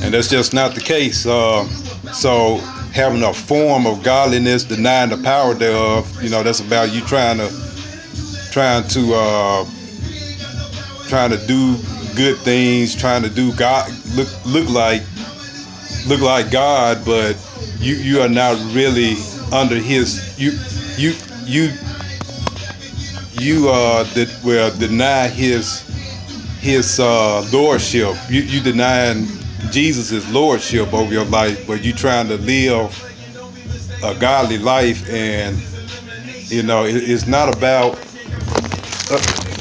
And that's just not the case. So having a form of godliness, denying the power thereof, that's about you trying to trying to do good things, trying to do God look like God, but you are not really under His you will deny his lordship. You denying Jesus' lordship over your life, but you trying to live a godly life, and it's not about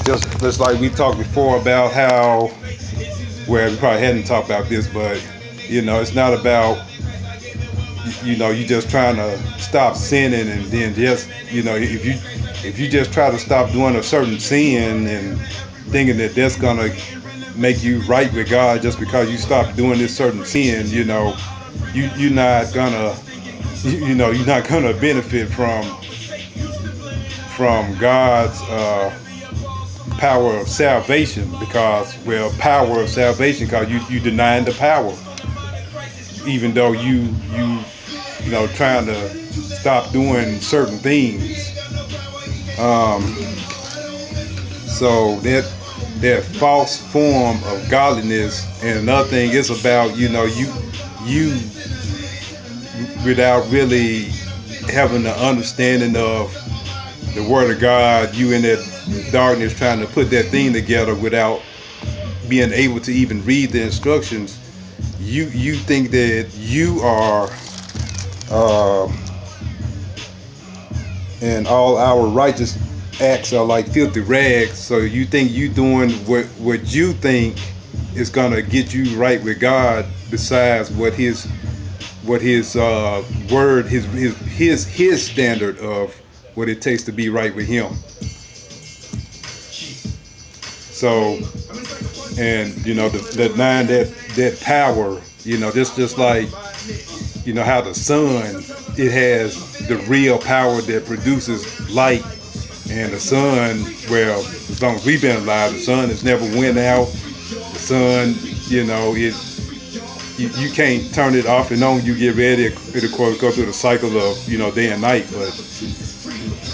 just like we talked before about how, well, we probably hadn't talked about this, but it's not about you just trying to stop sinning, and then just if you just try to stop doing a certain sin and thinking that that's gonna make you right with God just because you stop doing this certain sin, you're not gonna you're not gonna benefit from God's power of salvation, because, well, power of salvation, because you denying the power, even though trying to stop doing certain things. So that false form of godliness. And another thing is about you without really having the understanding of the word of God, you in that darkness trying to put that thing together without being able to even read the instructions. You think that you are uh, and all our righteous acts are like filthy rags. So you think you doing what you think is gonna get you right with God, besides what his word, his standard of what it takes to be right with Him. So, and the nine that power, this just like how the sun, it has the real power that produces light. And the sun, well, as long as we've been alive, the sun has never went out. The sun, you can't turn it off and on. You get ready, it'll go through the cycle of day and night. But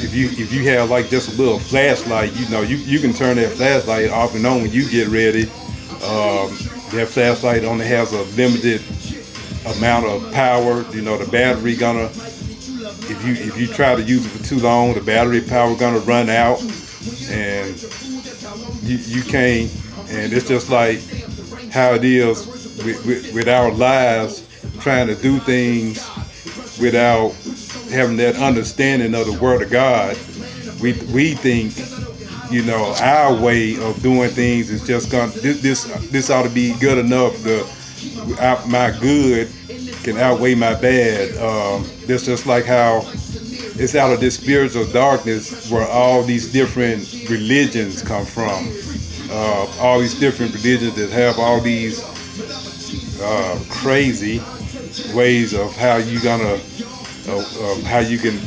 if you have like just a little flashlight, you can turn that flashlight off and on when you get ready. That flashlight only has a limited amount of power. The battery gonna, if you try to use it for too long, the battery power gonna run out, and you can't. And it's just like how it is with our lives, trying to do things without having that understanding of the Word of God. We think our way of doing things is just gonna, this ought to be good enough. My good can outweigh my bad. This just like how it's out of this spiritual darkness where all these different religions come from. All these different religions that have all these crazy ways of how you gonna how you can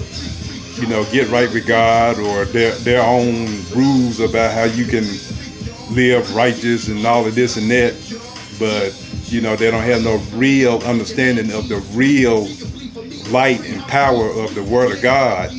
get right with God, or their own rules about how you can live righteous and all of this and that. But they don't have no real understanding of the real light and power of the Word of God.